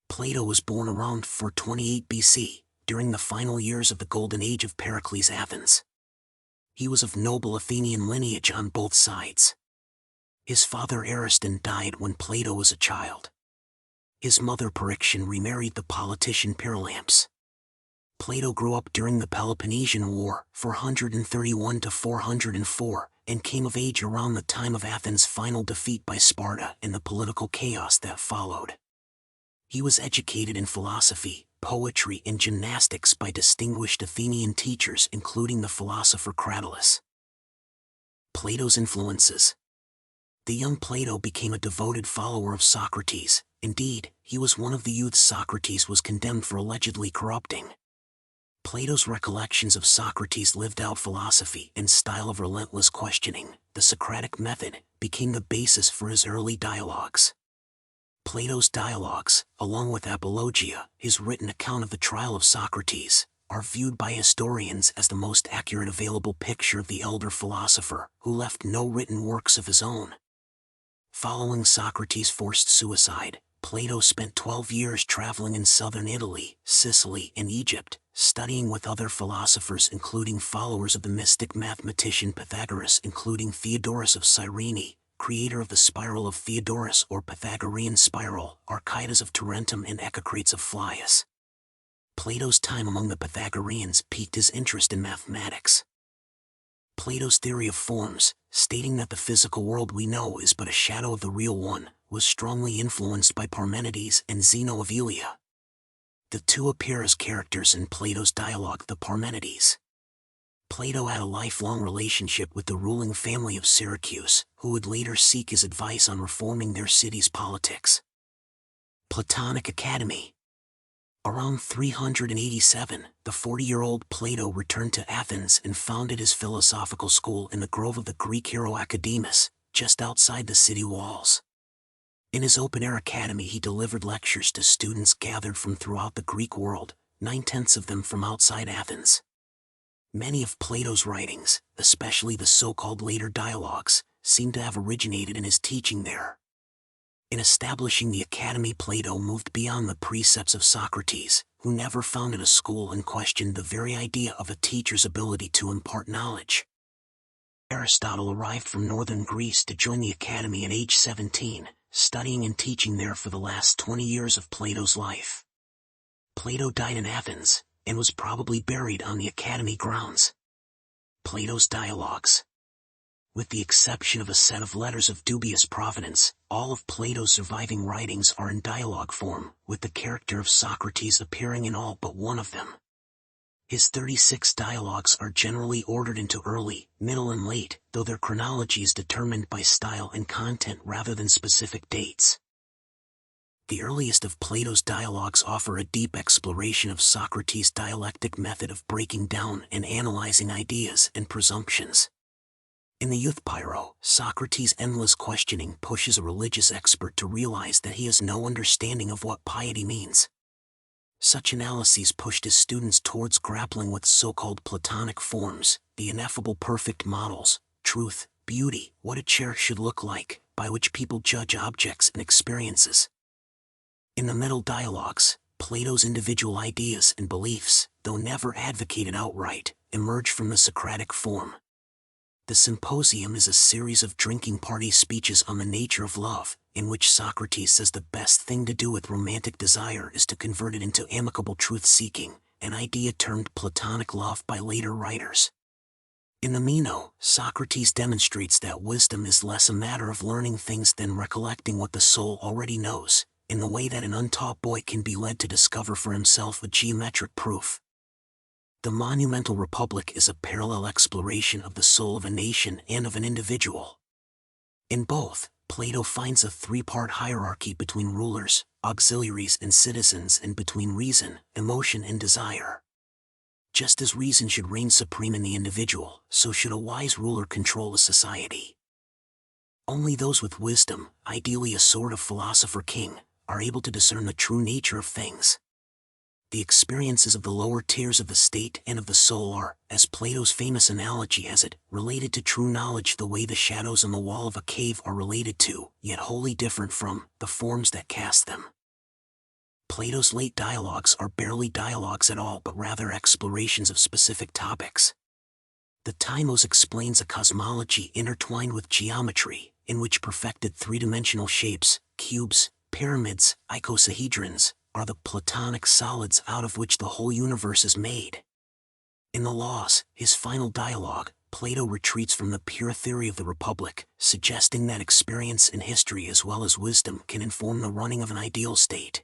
Plato was born around 428 BC, during the final years of the golden age of Pericles' Athens. He was of noble Athenian lineage on both sides. His father Ariston died when Plato was a child. His mother Pryxian remarried the politician Pyrilampus. Plato grew up during the Peloponnesian War, 431 to 404, and came of age around the time of Athens' final defeat by Sparta and the political chaos that followed. He was educated in philosophy, poetry, and gymnastics by distinguished Athenian teachers including the philosopher Cratylus. Plato's influences. The young Plato became a devoted follower of Socrates. Indeed, he was one of the youths Socrates was condemned for allegedly corrupting. Plato's recollections of Socrates' lived-out philosophy and style of relentless questioning, the Socratic method, became the basis for his early dialogues. Plato's dialogues, along with Apologia, his written account of the trial of Socrates, are viewed by historians as the most accurate available picture of the elder philosopher, who left no written works of his own. Following Socrates' forced suicide, Plato spent 12 years traveling in southern Italy, Sicily, and Egypt, studying with other philosophers including followers of the mystic mathematician Pythagoras, including Theodorus of Cyrene, creator of the spiral of Theodorus or Pythagorean spiral, Archytas of Tarentum, and Echecrates of Phlius. Plato's time among the Pythagoreans piqued his interest in mathematics. Plato's theory of forms, stating that the physical world we know is but a shadow of the real one, was strongly influenced by Parmenides and Zeno of Elea. The two appear as characters in Plato's dialogue The Parmenides. Plato had a lifelong relationship with the ruling family of Syracuse, who would later seek his advice on reforming their city's politics. Platonic Academy. Around 387, the 40-year-old Plato returned to Athens and founded his philosophical school in the grove of the Greek hero Academus, just outside the city walls. In his open-air academy he delivered lectures to students gathered from throughout the Greek world, 9/10 of them from outside Athens. Many of Plato's writings, especially the so-called later dialogues, seem to have originated in his teaching there. In establishing the academy, Plato moved beyond the precepts of Socrates, who never founded a school and questioned the very idea of a teacher's ability to impart knowledge. Aristotle arrived from northern Greece to join the academy at age 17, studying and teaching there for the last 20 years of Plato's life. Plato died in Athens, and was probably buried on the academy grounds. Plato's dialogues. With the exception of a set of letters of dubious provenance, all of Plato's surviving writings are in dialogue form, with the character of Socrates appearing in all but one of them. His 36 dialogues are generally ordered into early, middle, and late, though their chronology is determined by style and content rather than specific dates. The earliest of Plato's dialogues offer a deep exploration of Socrates' dialectic method of breaking down and analyzing ideas and presumptions. In the Euthpyro, Socrates' endless questioning pushes a religious expert to realize that he has no understanding of what piety means. Such analyses pushed his students towards grappling with so-called Platonic forms, the ineffable perfect models, truth, beauty, what a chair should look like, by which people judge objects and experiences. In the middle dialogues, Plato's individual ideas and beliefs, though never advocated outright, emerge from the Socratic form. The Symposium is a series of drinking party speeches on the nature of love, in which Socrates says the best thing to do with romantic desire is to convert it into amicable truth-seeking, an idea termed Platonic love by later writers. In the Meno, Socrates demonstrates that wisdom is less a matter of learning things than recollecting what the soul already knows, in the way that an untaught boy can be led to discover for himself a geometric proof. The Monumental Republic is a parallel exploration of the soul of a nation and of an individual. In both, Plato finds a three-part hierarchy between rulers, auxiliaries, and citizens, and between reason, emotion, and desire. Just as reason should reign supreme in the individual, so should a wise ruler control a society. Only those with wisdom, ideally a sort of philosopher-king, are able to discern the true nature of things. The experiences of the lower tiers of the state and of the soul are, as Plato's famous analogy has it, related to true knowledge the way the shadows on the wall of a cave are related to, yet wholly different from, the forms that cast them. Plato's late dialogues are barely dialogues at all but rather explorations of specific topics. The Timos explains a cosmology intertwined with geometry, in which perfected three-dimensional shapes, cubes, pyramids, icosahedrons, are the Platonic solids out of which the whole universe is made. In the Laws, his final dialogue, Plato retreats from the pure theory of the Republic, suggesting that experience in history as well as wisdom can inform the running of an ideal state.